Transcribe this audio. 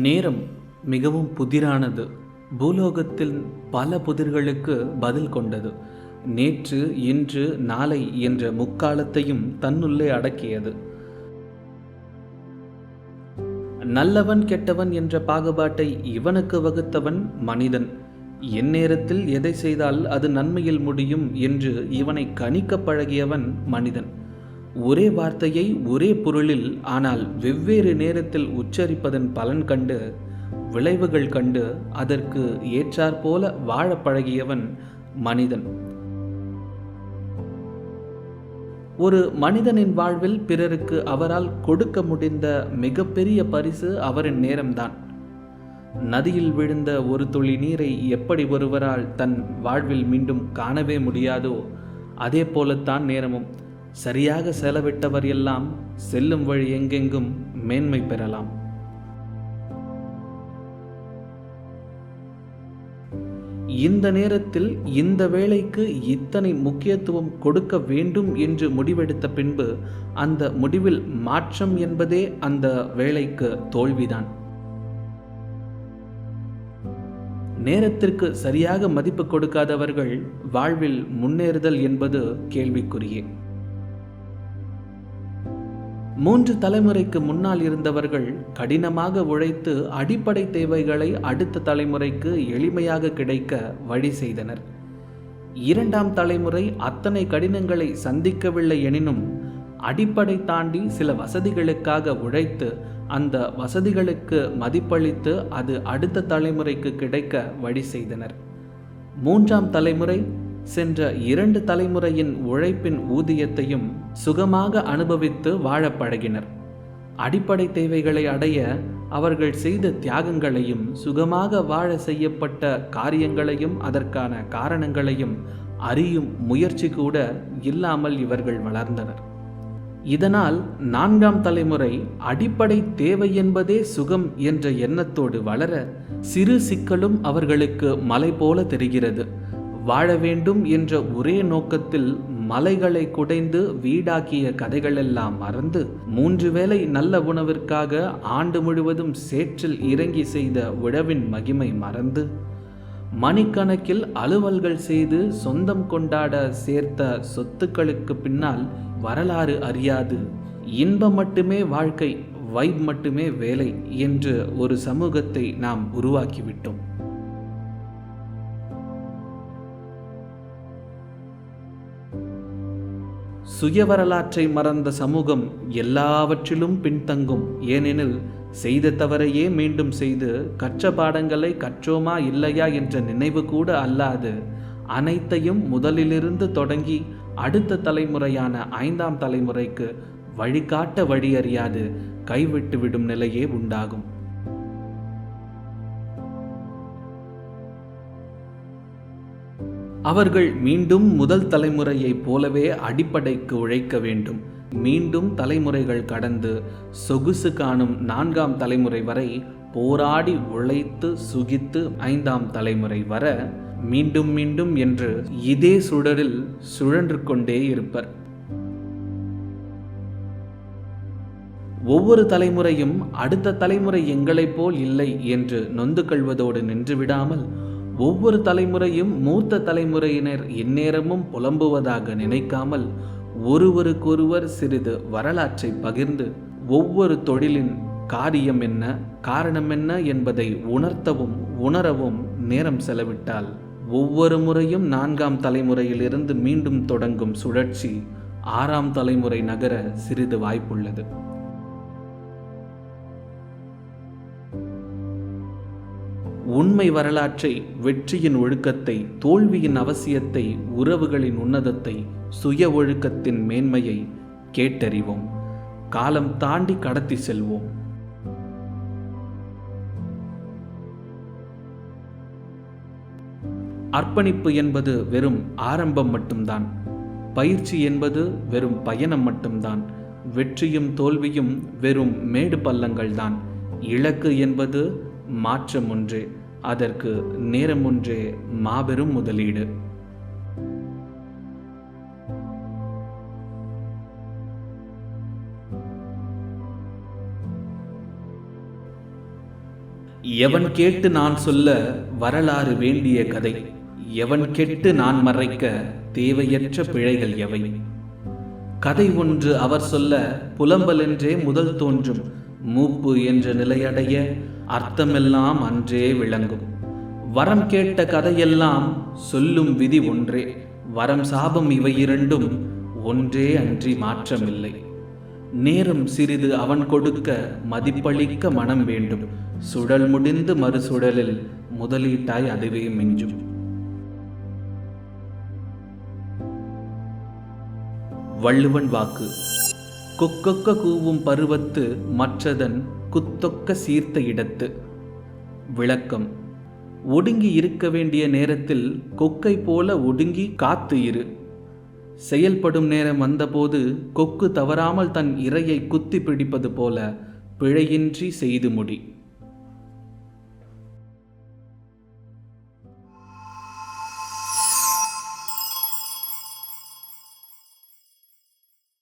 நேரம் மிகவும் புதிரானது. பூலோகத்தில் பல புதிர்களுக்கு பதில் கொண்டது. நேற்று, இன்று, நாளை என்ற முக்காலத்தையும் தன்னுள்ளே அடக்கியது. நல்லவன் கெட்டவன் என்ற பாகுபாட்டை இவனுக்கு வகுத்தவன் மனிதன். எந்நேரத்தில் எதை செய்தால் அது நன்மையில் முடியும் என்று இவனை கணிக்க பழகியவன் மனிதன். ஒரே வார்த்தையை ஒரே பொருளில் ஆனால் வெவ்வேறு நேரத்தில் உச்சரிப்பதன் பலன் கண்டு, விளைவுகள் கண்டு அதற்கு ஏற்றாற்போல வாழ பழகியவன் மனிதன். ஒரு மனிதனின் வாழ்வில் பிறருக்கு அவரால் கொடுக்க முடிந்த மிகப்பெரிய பரிசு அவரின் நேரம்தான். நதியில் விழுந்த ஒரு துளி நீரை எப்படி ஒருவரால் தன் வாழ்வில் மீண்டும் காணவே முடியாதோ, அதே போலத்தான் நேரமும். சரியாக செலவிட்டவர் எல்லாம் செல்லும் வழி எங்கெங்கும் மேன்மை பெறலாம். இந்த நேரத்தில் இந்த வேலைக்கு இத்தனை முக்கியத்துவம் கொடுக்க வேண்டும் என்று முடிவெடுத்த பின்பு அந்த முடிவில் மாற்றம் என்பதே அந்த வேலைக்கு தோல்விதான். நேரத்திற்கு சரியாக மதிப்பு கொடுக்காதவர்கள் வாழ்வில் முன்னேறுதல் என்பது கேள்விக்குரியே. 3 தலைமுறைக்கு முன்னால் இருந்தவர்கள் கடினமாக உழைத்து அடிப்படை தேவைகளை அடுத்த தலைமுறைக்கு எளிமையாக கிடைக்க வழி செய்தனர். 2ஆம் தலைமுறை அத்தனை கடினங்களை சந்திக்கவில்லை எனினும் அடிப்படை தாண்டி சில வசதிகளுக்காக உழைத்து அந்த வசதிகளுக்கு மதிப்பளித்து அது அடுத்த தலைமுறைக்கு கிடைக்க வழி செய்தனர். 3ஆம் தலைமுறை சென்ற 2 தலைமுறையின் உழைப்பின் ஊதியத்தையும் சுகமாக அனுபவித்து வாழ பழகினர். அடிப்படை தேவைகளை அடைய அவர்கள் செய்த தியாகங்களையும், சுகமாக வாழ செய்யப்பட்ட காரியங்களையும், அதற்கான காரணங்களையும் அறியும் முயற்சி கூட இல்லாமல் இவர்கள் வளர்ந்தனர். இதனால் 4ஆம் தலைமுறை அடிப்படை தேவை என்பதே சுகம் என்ற எண்ணத்தோடு வளர, சிறு சிக்கலும் அவர்களுக்கு மலை போல தெரிகிறது. வாழ வேண்டும் என்ற ஒரே நோக்கத்தில் மலைகளை குடைந்து வீடாக்கிய கதைகளெல்லாம் மறந்து, 3 வேளை நல்ல உணவிற்காக ஆண்டு முழுவதும் சேற்றில் இறங்கி செய்த உழவின் மகிமை மறந்து, மணிக்கணக்கில் அலுவல்கள் செய்து சொந்தம் கொண்டாட சேர்த்த சொத்துக்களுக்கு பின்னால் வரலாறு அறியாது, இன்பம் மட்டுமே வாழ்க்கை, வைப் மட்டுமே வேலை என்று ஒரு சமூகத்தை நாம் உருவாக்கிவிட்டோம். சுய வரலாற்றை மறந்த சமூகம் எல்லாவற்றிலும் பின்தங்கும். ஏனெனில் செய்த தவறையே மீண்டும் செய்து, கற்ற பாடங்களை கற்றோமா இல்லையா என்ற நினைவு கூட அல்லாது, அனைத்தையும் முதலிலிருந்து தொடங்கி அடுத்த தலைமுறையான 5ஆம் தலைமுறைக்கு வழிகாட்ட வழியறியாது கைவிட்டு விடும் நிலையே உண்டாகும். அவர்கள் மீண்டும் முதல் தலைமுறையைப் போலவே அடிப்படைக்கு உழைக்க வேண்டும். மீண்டும் தலைமுறைகள் கடந்து சொகுசு காணும் 4ஆம் தலைமுறை வரை போராடி உழைத்து சுகித்து 5ஆம் தலைமுறை வர மீண்டும் மீண்டும் என்று இதே சுழலில் சுழன்று கொண்டே இருப்பர். ஒவ்வொரு தலைமுறையும் அடுத்த தலைமுறை எங்களைப் போல் இல்லை என்று நொந்து கொள்வதோடு நின்றுவிடாமல், ஒவ்வொரு தலைமுறையும் மூத்த தலைமுறையினர் எந்நேரமும் புலம்புவதாக நினைக்காமல், ஒருவருக்கொருவர் சிறிது வரலாற்றை பகிர்ந்து, ஒவ்வொரு தொழிலின் காரியம் என்ன, காரணம் என்ன என்பதை உணர்த்தவும் உணரவும் நேரம் செலவிட்டால், ஒவ்வொரு முறையும் 4ஆம் தலைமுறையிலிருந்து மீண்டும் தொடங்கும் சுழற்சி 6ஆம் தலைமுறை நகர சிறிது வாய்ப்புள்ளது. உண்மை வரலாற்றை, வெற்றியின் ஒழுக்கத்தை, தோல்வியின் அவசியத்தை, உறவுகளின் உன்னதத்தை, சுய ஒழுக்கத்தின் மேன்மையை கேட்டறிவோம். காலம் தாண்டி கடத்தி செல்வோம். அர்ப்பணிப்பு என்பது வெறும் ஆரம்பம் மட்டும்தான். பயிற்சி என்பது வெறும் பயணம் மட்டும்தான். வெற்றியும் தோல்வியும் வெறும் மேடு பள்ளங்கள்தான். இலக்கு என்பது மாற்றம் ஒன்றே, அதற்கு நேரம் ஒன்றே மாபெரும் முதலீடு. எவன் கேட்டு நான் சொல்ல வரலாறு வேண்டிய கதை, எவன் கெட்டு நான் மறைக்க தேவையற்ற பிழைகள் எவை? கதை ஒன்று அவர் சொல்ல புலம்பலென்றே முதல் தோன்றும், மூப்பு என்ற நிலையடைய அர்த்தமெல்லாம் அன்றே விளங்கும். வரம் கேட்ட கதையெல்லாம் சொல்லும் விதி ஒன்றே, வரம் சாபம் இவை இரண்டும் ஒன்றே அன்றி மாற்றமில்லை. நேரம் சிறிது அவன் கொடுக்க மதிப்பளிக்க மனம் வேண்டும், சுழல் முடிந்து மறுசுழலில் முதலீட்டாய் அதுவே மிஞ்சும். வள்ளுவன் வாக்கு. கொக்கொக்க கூவும் பருவத்து மற்றதன் குத்தொக்க சீர்த்த இடத்து. விளக்கம். ஒடுங்கி இருக்க வேண்டிய நேரத்தில் கொக்கை போல ஒடுங்கி காத்து இரு. செயல்படும் நேரம் வந்தபோது கொக்கு தவறாமல் தன் இரையை குத்தி பிடிப்பது போல பிழையின்றி செய்து முடி.